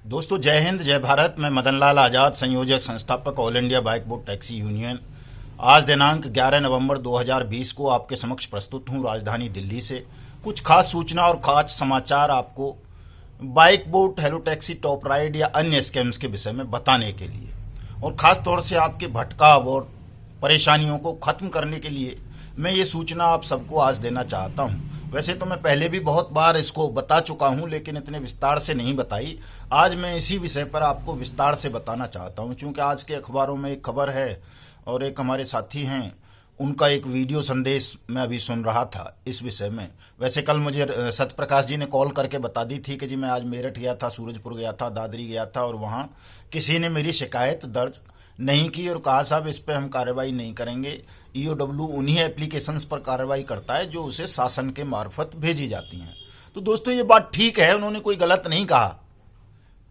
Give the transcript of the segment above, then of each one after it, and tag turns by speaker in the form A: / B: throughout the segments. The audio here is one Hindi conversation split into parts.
A: दोस्तों जय हिंद जय भारत। मैं मदन लाल आज़ाद, संयोजक संस्थापक all India bike board taxi union. आज दिनांक 11 नवंबर 2020 को आपके समक्ष प्रस्तुत हूं राजधानी दिल्ली से कुछ खास सूचना और खास समाचार आपको bike boat, hello taxi, top ride या अन्य स्कैम्स के विषय में बताने के लिए, और ख़ास तौर से आपके भटकाव और परेशानियों को ख़त्म करने के लिए मैं ये सूचना आप सबको आज देना चाहता हूँ। वैसे तो मैं पहले भी बहुत बार इसको बता चुका हूँ, लेकिन इतने विस्तार से नहीं बताई। आज मैं इसी विषय पर आपको विस्तार से बताना चाहता हूँ, क्योंकि आज के अखबारों में एक खबर है और एक हमारे साथी हैं, उनका एक वीडियो संदेश मैं अभी सुन रहा था इस विषय में। वैसे कल मुझे सत्यप्रकाश जी ने कॉल करके बता दी थी कि जी मैं आज मेरठ गया था, सूरजपुर गया था, दादरी गया था, और वहाँ किसी ने मेरी शिकायत दर्ज नहीं की और कहा साहब इस पर हम कार्रवाई नहीं करेंगे। ईओडब्ल्यू उन्हीं एप्लीकेशंस पर कार्रवाई करता है जो उसे शासन के मार्फत भेजी जाती हैं। तो दोस्तों ये बात ठीक है, उन्होंने कोई गलत नहीं कहा।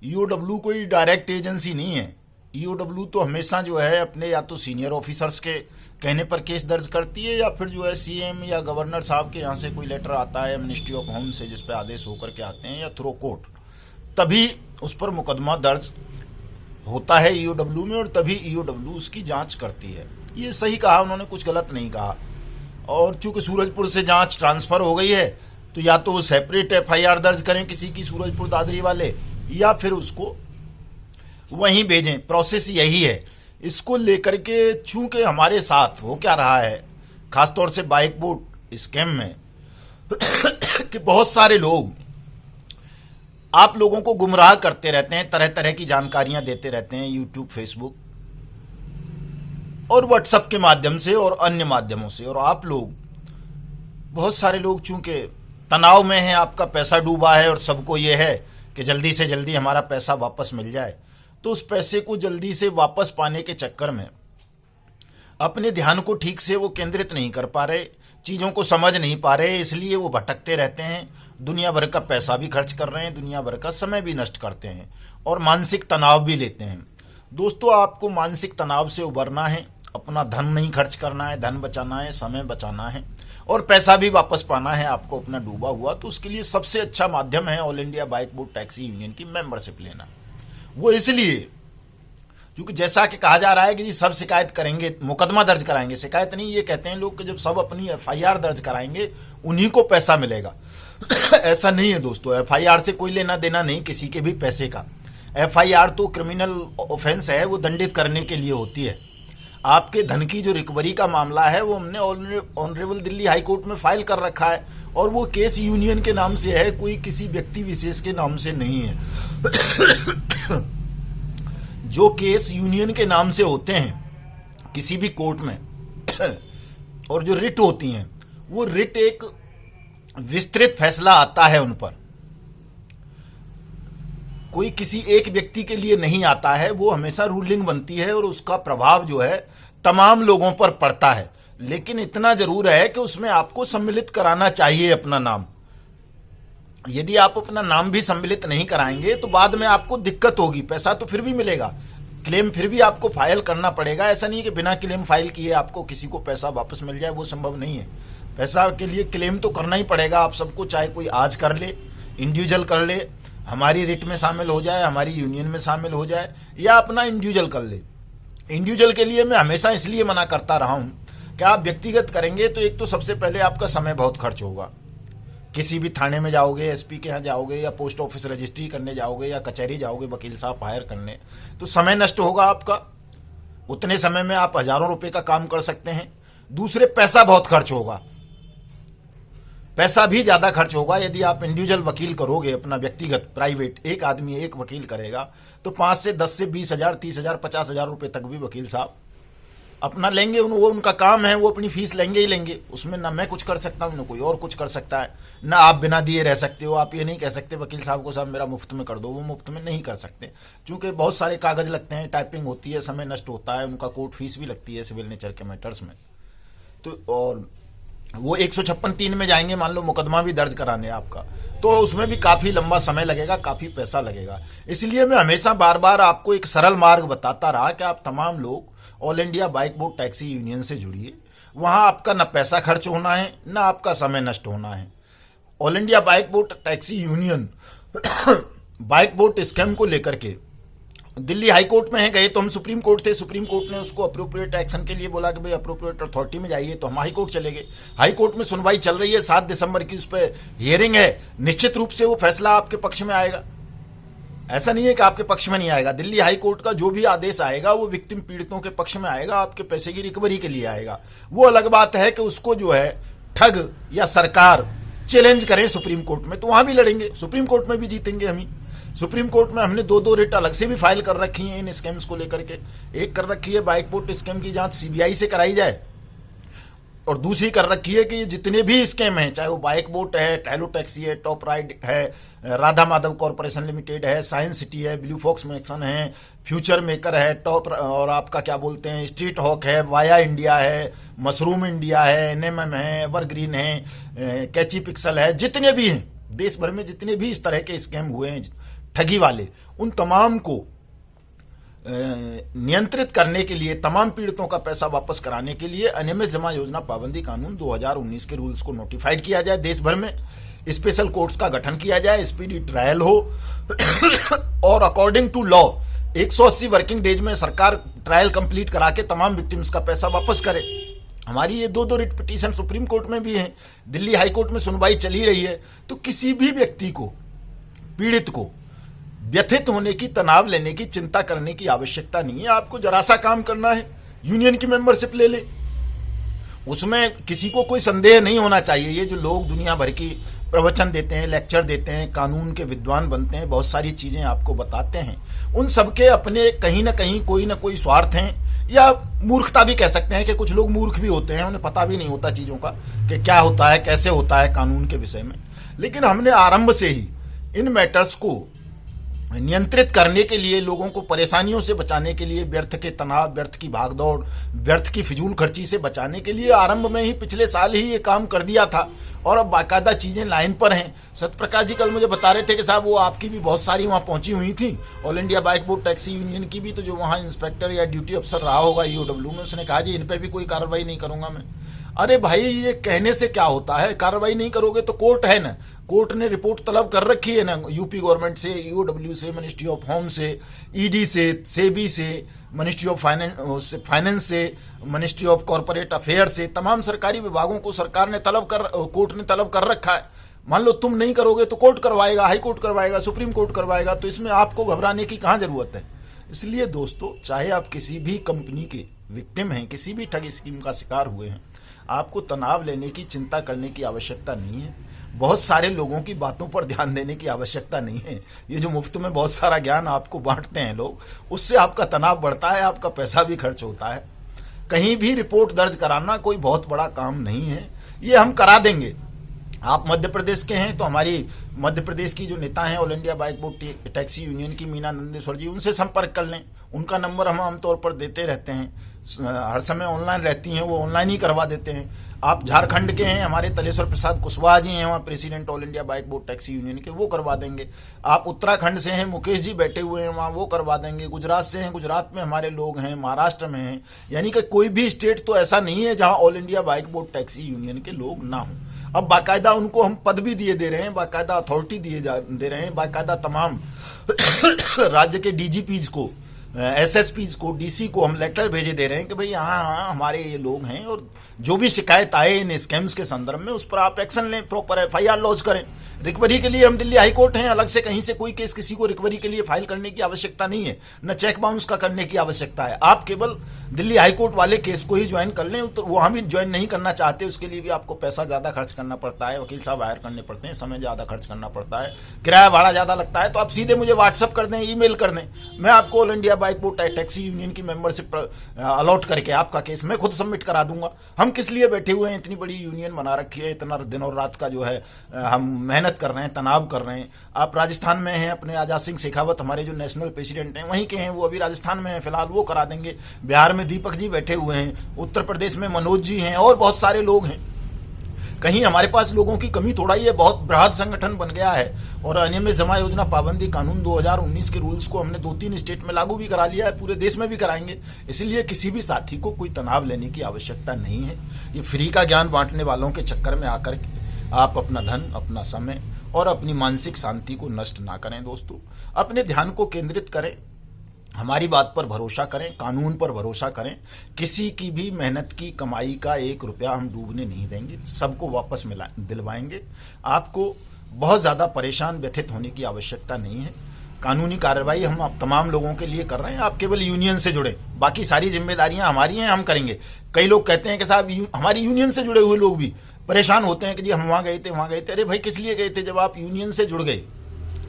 A: ईओडब्ल्यू कोई डायरेक्ट एजेंसी नहीं है। ईओडब्ल्यू तो हमेशा जो है अपने या तो सीनियर ऑफिसर्स के कहने पर केस दर्ज करती है, या फिर जो है सीएम या गवर्नर साहब के यहाँ से कोई लेटर आता है, मिनिस्ट्री ऑफ होम से, जिस पर आदेश होकर के आते हैं, या थ्रू कोर्ट, तभी उस पर मुकदमा दर्ज होता है ईओडब्ल्यू में, और तभी ईओडब्ल्यू उसकी जांच करती है। ये सही कहा, उन्होंने कुछ गलत नहीं कहा। और चूंकि सूरजपुर से जांच ट्रांसफर हो गई है, तो या तो वो सेपरेट एफआईआर दर्ज करें किसी की, सूरजपुर दादरी वाले, या फिर उसको वहीं भेजें। प्रोसेस यही है। इसको लेकर के चूंकि हमारे साथ हो क्या रहा है, खासतौर से बाइक बोट स्कैम में कि बहुत सारे लोग आप लोगों को गुमराह करते रहते हैं, तरह तरह की जानकारियां देते रहते हैं यूट्यूब, फेसबुक और व्हाट्सएप के माध्यम से और अन्य माध्यमों से। और आप लोग, बहुत सारे लोग चूंकि तनाव में हैं, आपका पैसा डूबा है और सबको ये है कि जल्दी से जल्दी हमारा पैसा वापस मिल जाए, तो उस पैसे को जल्दी से वापस पाने के चक्कर में अपने ध्यान को ठीक से वो केंद्रित नहीं कर पा रहे, चीज़ों को समझ नहीं पा रहे, इसलिए वो भटकते रहते हैं। दुनिया भर का पैसा भी खर्च कर रहे हैं, दुनिया भर का समय भी नष्ट करते हैं और मानसिक तनाव भी लेते हैं। दोस्तों आपको मानसिक तनाव से उबरना है, अपना धन नहीं खर्च करना है, धन बचाना है, समय बचाना है और पैसा भी वापस पाना है आपको अपना डूबा हुआ, तो उसके लिए सबसे अच्छा माध्यम है all India bike boat taxi union की मेंबरशिप लेना। वो इसलिए क्योंकि जैसा कि कहा जा रहा है कि जी सब शिकायत करेंगे, मुकदमा दर्ज कराएंगे, शिकायत नहीं, ये कहते हैं लोग कि जब सब अपनी एफआईआर दर्ज कराएंगे उन्हीं को पैसा मिलेगा। ऐसा नहीं है दोस्तों, एफआईआर से कोई लेना देना नहीं किसी के भी पैसे का। एफआईआर तो क्रिमिनल ऑफेंस है, वो दंडित करने के लिए होती है। आपके धन की जो रिकवरी का मामला है वो हमने ऑनरेबल दिल्ली हाई कोर्ट में फाइल कर रखा है, और वो केस यूनियन के नाम से है, कोई किसी व्यक्ति विशेष के नाम से नहीं है। जो केस यूनियन के नाम से होते हैं किसी भी कोर्ट में और जो रिट होती हैं, वो रिट एक विस्तृत फैसला आता है उन पर, कोई किसी एक व्यक्ति के लिए नहीं आता है, वो हमेशा रूलिंग बनती है और उसका प्रभाव जो है तमाम लोगों पर पड़ता है। लेकिन इतना जरूर है कि उसमें आपको सम्मिलित कराना चाहिए अपना नाम। यदि आप अपना नाम भी सम्मिलित नहीं कराएंगे तो बाद में आपको दिक्कत होगी। पैसा तो फिर भी मिलेगा, क्लेम फिर भी आपको फाइल करना पड़ेगा। ऐसा नहीं कि बिना क्लेम फाइल किए आपको किसी को पैसा वापस मिल जाए, वो संभव नहीं है। पैसा के लिए क्लेम तो करना ही पड़ेगा आप सबको, चाहे कोई आज कर ले, इंडिविजुअल कर ले, हमारी रिट में शामिल हो जाए, हमारी यूनियन में शामिल हो जाए, या अपना इंडिविजुअल कर ले। इंडिविजुअल के लिए मैं हमेशा इसलिए मना करता रहा हूँ कि आप व्यक्तिगत करेंगे तो एक तो सबसे पहले आपका समय बहुत खर्च होगा। किसी भी थाने में जाओगे, एसपी के यहाँ जाओगे, या पोस्ट ऑफिस रजिस्ट्री करने जाओगे, या कचहरी जाओगे वकील साहब हायर करने, तो समय नष्ट होगा आपका। उतने समय में आप हजारों रुपए का काम कर सकते हैं। दूसरे पैसा बहुत खर्च होगा, पैसा भी ज़्यादा खर्च होगा। यदि आप इंडिविजुअल वकील करोगे, अपना व्यक्तिगत प्राइवेट एक आदमी एक वकील करेगा, तो 5 से 10 से 20,000, 30,000, 50,000 रुपये तक भी वकील साहब अपना लेंगे। वो उनका काम है, वो अपनी फीस लेंगे ही लेंगे। उसमें ना मैं कुछ कर सकता हूँ, ना कोई और कुछ कर सकता है, ना आप बिना दिए रह सकते हो। आप ये नहीं कह सकते वकील साहब को साहब मेरा मुफ्त में कर दो, वो मुफ्त में नहीं कर सकते, क्योंकि बहुत सारे कागज़ लगते हैं, टाइपिंग होती है, समय नष्ट होता है, उनका कोर्ट फीस भी लगती है सिविल नेचर के मैटर्स में। तो और वो 156(3) में जाएंगे, मान लो मुकदमा भी दर्ज कराने आपका, तो उसमें भी काफ़ी लंबा समय लगेगा, काफ़ी पैसा लगेगा। इसलिए मैं हमेशा बार बार आपको एक सरल मार्ग बताता रहा कि आप तमाम लोग all India bike boat taxi union से जुड़िए। वहाँ आपका न पैसा खर्च होना है, न आपका समय नष्ट होना है। All India bike boat taxi union bike boat scam को लेकर के दिल्ली हाई कोर्ट में है, गए तो हम सुप्रीम कोर्ट थे, सुप्रीम कोर्ट ने उसको अप्रोप्रिएट एक्शन के लिए बोला कि भाई अप्रोप्रिएट अथॉरिटी में जाइए, तो हम हाई कोर्ट चले गए। हाई कोर्ट में सुनवाई चल रही है, 7 दिसंबर की उस पर हियरिंग है। निश्चित रूप से वो फैसला आपके पक्ष में आएगा, ऐसा नहीं है कि आपके पक्ष में नहीं आएगा। दिल्ली हाई कोर्ट का जो भी आदेश आएगा वो विक्टिम पीड़ितों के पक्ष में आएगा, आपके पैसे की रिकवरी के लिए आएगा। वो अलग बात है कि उसको जो है ठग या सरकार चैलेंज करें सुप्रीम कोर्ट में, तो वहां भी लड़ेंगे, सुप्रीम कोर्ट में भी जीतेंगे हम ही। सुप्रीम कोर्ट में हमने 2 रिट अलग से भी फाइल कर रखी हैं इन स्कैम्स को लेकर के। एक कर रखी है बाइक बोट स्कैम की जांच सीबीआई से कराई जाए, और दूसरी कर रखी है कि ये जितने भी स्कैम हैं, चाहे वो बाइक बोट है, टैलो टैक्सी है, टॉप राइड है, राधा माधव कॉर्पोरेशन लिमिटेड है, साइंस सिटी है, ब्लू फॉक्स मैक्सन है, फ्यूचर मेकर है, टॉप और आपका क्या बोलते हैं स्ट्रीट हॉक है, वाया इंडिया है, मशरूम इंडिया है, एनएमएम है, एवरग्रीन है, कैची पिक्सल है, जितने भी हैं देश भर में जितने भी इस तरह के स्कैम हुए हैं ठगी वाले, उन तमाम को नियंत्रित करने के लिए, तमाम पीड़ितों का पैसा वापस कराने के लिए अनियमित जमा योजना पाबंदी कानून 2019 के रूल्स को नोटिफाइड किया जाए, देश भर में स्पेशल कोर्ट्स का गठन किया जाए, स्पीडी ट्रायल हो और according to law 180 working days में सरकार ट्रायल कंप्लीट करा के तमाम विक्टिम्स का पैसा वापस करे। हमारी ये 2 रिट पिटीशन सुप्रीम कोर्ट में भी है, दिल्ली हाई कोर्ट में सुनवाई चली रही है। तो किसी भी व्यक्ति को, पीड़ित को व्यथित होने की, तनाव लेने की, चिंता करने की आवश्यकता नहीं है। आपको जरा सा काम करना है, यूनियन की मेंबरशिप ले ले, उसमें किसी को कोई संदेह नहीं होना चाहिए। ये जो लोग दुनिया भर की प्रवचन देते हैं, लेक्चर देते हैं, कानून के विद्वान बनते हैं, बहुत सारी चीजें आपको बताते हैं, उन सबके अपने कहीं ना कहीं कोई ना कोई स्वार्थ हैं, या मूर्खता भी कह सकते हैं कि कुछ लोग मूर्ख भी होते हैं, उन्हें पता भी नहीं होता चीजों का कि क्या होता है, कैसे होता है कानून के विषय में। लेकिन हमने आरंभ से ही इन मैटर्स को नियंत्रित करने के लिए, लोगों को परेशानियों से बचाने के लिए, व्यर्थ के तनाव, व्यर्थ की भागदौड़, व्यर्थ की फिजूल खर्ची से बचाने के लिए आरंभ में ही पिछले साल ही ये काम कर दिया था, और अब बाकायदा चीजें लाइन पर हैं। सत्यप्रकाश जी कल मुझे बता रहे थे कि साहब वो आपकी भी बहुत सारी वहाँ पहुंची हुई थी, all India bike boat taxi union की भी, तो जो वहाँ इंस्पेक्टर या ड्यूटी अफसर रहा होगा ईओडब्ल्यू में, उसने कहा जी इन पर भी कोई कार्रवाई नहीं करूंगा मैं। अरे भाई, ये कहने से क्या होता है, कार्रवाई नहीं करोगे तो कोर्ट है ना, कोर्ट ने रिपोर्ट तलब कर रखी है ना यूपी गवर्नमेंट से, ईओडब्ल्यू से, मिनिस्ट्री ऑफ होम से, ईडी से, सेबी से, मिनिस्ट्री ऑफ फाइनेंस से, मिनिस्ट्री ऑफ कॉर्पोरेट अफेयर से, तमाम सरकारी विभागों को सरकार ने कोर्ट ने तलब कर रखा है। मान लो तुम नहीं करोगे तो कोर्ट करवाएगा, हाई कोर्ट करवाएगा, सुप्रीम कोर्ट करवाएगा, तो इसमें आपको घबराने की कहाँ जरूरत है। इसलिए दोस्तों, चाहे आप किसी भी कंपनी के विक्टिम हैं, किसी भी ठग स्कीम का शिकार हुए हैं, आपको तनाव लेने की, चिंता करने की आवश्यकता नहीं है। बहुत सारे लोगों की बातों पर ध्यान देने की आवश्यकता नहीं है। ये जो मुफ्त में बहुत सारा ज्ञान आपको बांटते हैं लोग, उससे आपका तनाव बढ़ता है, आपका पैसा भी खर्च होता है। कहीं भी रिपोर्ट दर्ज कराना कोई बहुत बड़ा काम नहीं है, ये हम करा देंगे। आप मध्य प्रदेश के हैं तो हमारी मध्य प्रदेश की जो नेता हैं all India bike boat taxi union की, मीना नंदेश्वर जी, उनसे संपर्क कर लें। उनका नंबर हम आमतौर पर देते रहते हैं, हर समय ऑनलाइन रहती हैं, वो ऑनलाइन ही करवा देते हैं। आप झारखंड के हैं, हमारे तलेश्वर प्रसाद कुशवाहा जी हैं वहाँ president all India bike boat taxi union के, वो करवा देंगे। आप उत्तराखंड से हैं, मुकेश जी बैठे हुए हैं वहाँ, वो करवा देंगे। गुजरात से हैं, गुजरात में हमारे लोग हैं, महाराष्ट्र में हैं, यानी कि कोई भी स्टेट तो ऐसा नहीं है जहाँ all India bike boat taxi union के लोग ना हों। अब बाकायदा उनको हम पद भी दे रहे हैं, बाकायदा अथॉरिटी दे रहे हैं, बाकायदा तमाम राज्य के डीजीपीज को, एसएसपीज को, डीसी को हम लेटर भेजे दे रहे हैं कि भाई यहाँ हमारे ये लोग हैं, और जो भी शिकायत आए इन स्कैम्स के संदर्भ में उस पर आप एक्शन लें, प्रॉपर एफआईआर लॉन्च करें। रिकवरी के लिए हम दिल्ली हाई कोर्ट हैं, अलग से कहीं से कोई केस किसी को रिकवरी के लिए फाइल करने की आवश्यकता नहीं है, न चेक बाउंस का करने की आवश्यकता है। आप केवल दिल्ली हाई कोर्ट वाले केस को ही ज्वाइन कर लें। तो वहाँ भी ज्वाइन नहीं करना चाहते, उसके लिए भी आपको पैसा ज़्यादा खर्च करना पड़ता है, वकील साहब हायर करने पड़ते हैं, समय ज़्यादा खर्च करना पड़ता है, किराया भाड़ा ज़्यादा लगता है। तो आप सीधे मुझे व्हाट्सअप कर दें, ईमेल कर दें, मैं आपको all India bike boat taxi union की मेंबरशिप अलॉट करके आपका केस मैं खुद सबमिट करा दूंगा। हम किस लिए बैठे हुए हैं, इतनी बड़ी यूनियन बना रखी है, इतना दिन और रात का जो है हम मेहनत कर रहे हैं, तनाव कर रहे हैं। आप राजस्थान में हैं, अपने आजाद सिंह शेखावत हमारे जो नेशनल प्रेसिडेंट हैं वहीं के हैं, वो अभी राजस्थान में हैं फिलहाल, वो करा देंगे। बिहार में दीपक जी बैठे हुए हैं, उत्तर प्रदेश में मनोज जी हैं, और बहुत सारे लोग हैं। कहीं हमारे पास लोगों की कमी थोड़ा ही है, बहुत बृहद संगठन बन गया है। और अनियमित जमा योजना पाबंदी कानून 2019 के रूल्स को हमने 2-3 स्टेट में लागू भी करा लिया है, पूरे देश में भी कराएंगे। इसलिए किसी भी साथी को कोई तनाव लेने की आवश्यकता नहीं है। ये फ्री का ज्ञान बांटने वालों के चक्कर में आकर के आप अपना धन, अपना समय और अपनी मानसिक शांति को नष्ट ना करें दोस्तों। अपने ध्यान को केंद्रित करें, हमारी बात पर भरोसा करें, कानून पर भरोसा करें। किसी की भी मेहनत की कमाई का 1 रुपया हम डूबने नहीं देंगे, सबको वापस दिलवाएंगे। आपको बहुत ज़्यादा परेशान व्यथित होने की आवश्यकता नहीं है। कानूनी कार्रवाई हम आप तमाम लोगों के लिए कर रहे हैं। आप केवल यूनियन से जुड़े, बाकी सारी जिम्मेदारियां हमारी हैं, हम करेंगे। कई लोग कहते हैं कि साहब हमारी यूनियन से जुड़े हुए लोग भी परेशान होते हैं कि जी हम वहाँ गए थे। अरे भाई, किस लिए गए थे? जब आप यूनियन से जुड़ गए,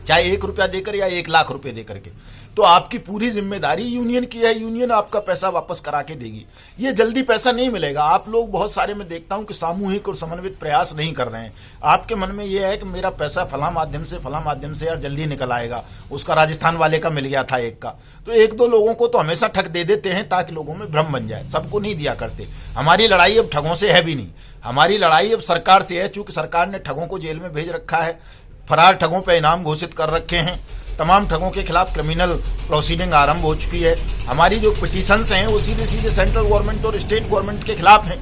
A: चाहे 1 रुपया देकर या 1 लाख रुपए देकर के, तो आपकी पूरी जिम्मेदारी यूनियन की है। यूनियन आपका पैसा वापस करा के देगी। ये जल्दी पैसा नहीं मिलेगा। आप लोग बहुत सारे मैं देखता हूं कि सामूहिक और समन्वित प्रयास नहीं कर रहे हैं। आपके मन में ये है कि मेरा पैसा फला माध्यम से यार जल्दी निकल आएगा। उसका राजस्थान वाले का मिल गया था एक का, तो 1-2 लोगों को तो हमेशा ठग दे देते हैं ताकि लोगों में भ्रम बन जाए। सबको नहीं दिया करते। हमारी लड़ाई अब ठगों से है भी नहीं, हमारी लड़ाई अब सरकार से है। चूंकि सरकार ने ठगों को जेल में भेज रखा है, फरार ठगों पर इनाम घोषित कर रखे हैं, तमाम ठगों के खिलाफ क्रिमिनल प्रोसीडिंग आरंभ हो चुकी है। हमारी जो पिटीशंस हैं वो सीधे सीधे सेंट्रल गवर्नमेंट और स्टेट गवर्नमेंट के खिलाफ हैं।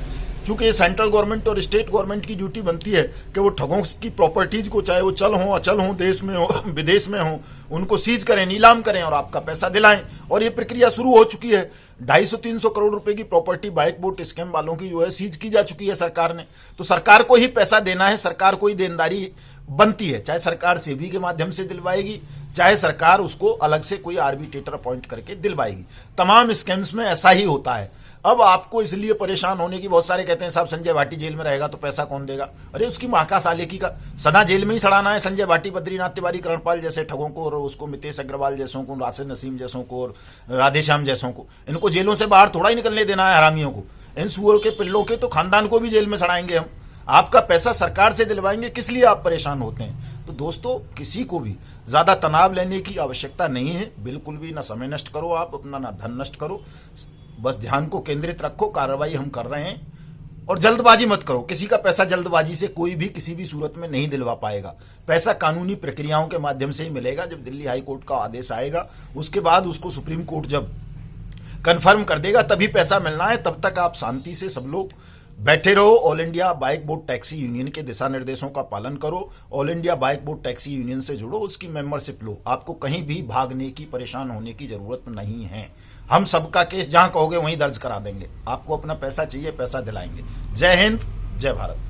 A: चूंकि ये सेंट्रल गवर्नमेंट और स्टेट गवर्नमेंट की ड्यूटी बनती है कि वो ठगों की प्रॉपर्टीज को, चाहे वो चल हो अचल हो, देश में हो विदेश में हो, उनको सीज करें, नीलाम करें और आपका पैसा दिलाएं। और ये प्रक्रिया शुरू हो चुकी है। 250-300 करोड़ रुपए की प्रॉपर्टी बाइक बोट स्कैम वालों की जो है सीज की जा चुकी है सरकार ने। तो सरकार को ही पैसा देना है, सरकार को ही देनदारी बनती है। चाहे सरकार सेबी के माध्यम से दिलवाएगी, चाहे सरकार उसको अलग से कोई आर्बिट्रेटर अपॉइंट करके दिलवाएगी। तमाम स्कैम्स में ऐसा ही होता है। अब आपको इसलिए परेशान होने की, बहुत सारे कहते हैं साहब संजय भाटी जेल में रहेगा तो पैसा कौन देगा। अरे उसकी माँ का साले की का, सदा जेल में ही सड़ाना है संजय भाटी, बद्रीनाथ तिवारी, करणपाल जैसे ठगों को, और उसको मितेश अग्रवाल जैसों को, राशिद नसीम जैसों को और राधेश्याम जैसों को। इनको जेलों से बाहर थोड़ा ही निकलने देना है हरामियों को। इन सुअर के पिल्लों के तो खानदान को भी जेल में सड़ाएंगे हम। आपका पैसा सरकार से दिलवाएंगे, किस लिए आप परेशान होते हैं? तो दोस्तों, किसी को भी ज़्यादा तनाव लेने की आवश्यकता नहीं है, बिल्कुल भी। ना समय नष्ट करो आप अपना, ना धन नष्ट करो। बस ध्यान को केंद्रित रखो, कार्रवाई हम कर रहे हैं। और जल्दबाजी मत करो। किसी का पैसा जल्दबाजी से कोई भी किसी भी सूरत में नहीं दिलवा पाएगा। पैसा कानूनी प्रक्रियाओं के माध्यम से ही मिलेगा। जब दिल्ली हाई कोर्ट का आदेश आएगा, उसके बाद उसको सुप्रीम कोर्ट जब कन्फर्म कर देगा, तभी पैसा मिलना है। तब तक आप शांति से सब लोग बैठे रहो। All India bike boat taxi union के दिशा निर्देशों का पालन करो। All India bike boat taxi union से जुड़ो, उसकी मेंबरशिप लो। आपको कहीं भी भागने की, परेशान होने की जरूरत नहीं है। हम सबका केस जहां कहोगे वहीं दर्ज करा देंगे। आपको अपना पैसा चाहिए, पैसा दिलाएंगे। जय हिंद, जय भारत।